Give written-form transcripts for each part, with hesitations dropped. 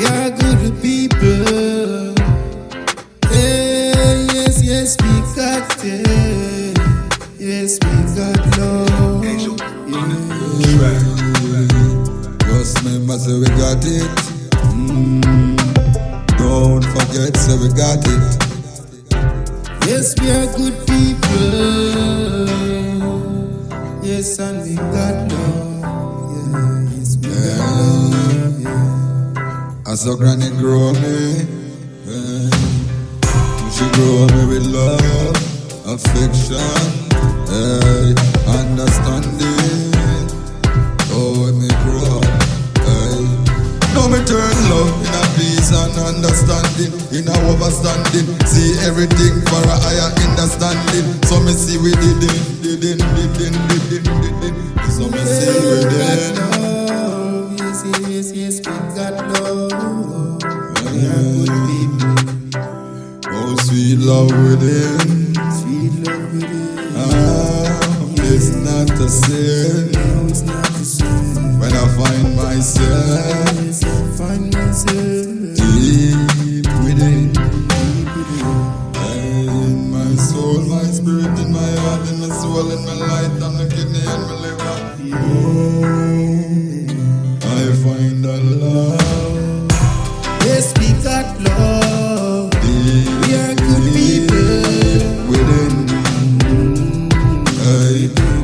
We are good people. Hey, yes, yes, we got it. Yes, we got love. Yeah. Just remember, say we got it. Don't forget, say we got it. Yes, we are good people. Yes, and we got love. Yeah, yes, we got love. Yeah. As a granny grow me, she grow me with love, affection, understanding. Oh, me grow up. Now me turn love in a peace and understanding, in a overstanding. See everything for a higher understanding. So me see we did it. So me see we did love. Yes, yes, yes, we got love. We are good people. Oh, sweet love within. Sweet love within. It's not the same. No, it's not the same. When I find myself, Yes, I find myself deep within. deep within. In my soul, my spirit, in my heart, in my soul, in my light, and my kidney and my liver. I find a love. Yes, we got love. Deep We are good people. within.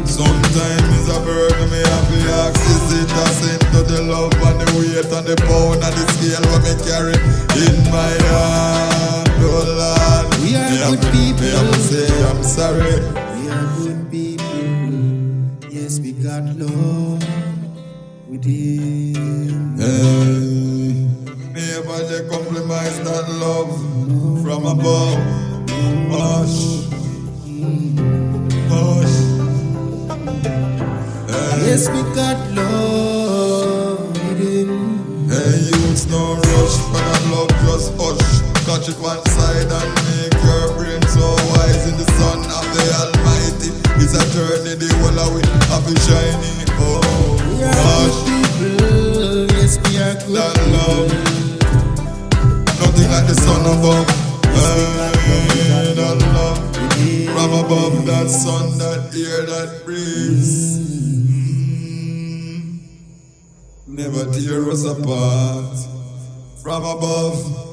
Sometimes it's a burden me have to ask. Is it a sin to the love and the weight and the pound and the scale what me carry in my heart? Oh Lord, We are good people. Me have to say I'm sorry. We are good people. Yes, we got love within. Me ever they compromise that love from above. Hush, hush. Yes, we got love within. Hey, youths, no rush for that love, just hush. Touch it one side and make your brain so wise. In the sun of the Almighty, it's a journey the whole of it have a shiny. Oh, We are hush, good people. Yes, we are good that people. love, nothing like the sun above. Hey, that love from above, that sun, that air, that breeze. Never tear us apart from above.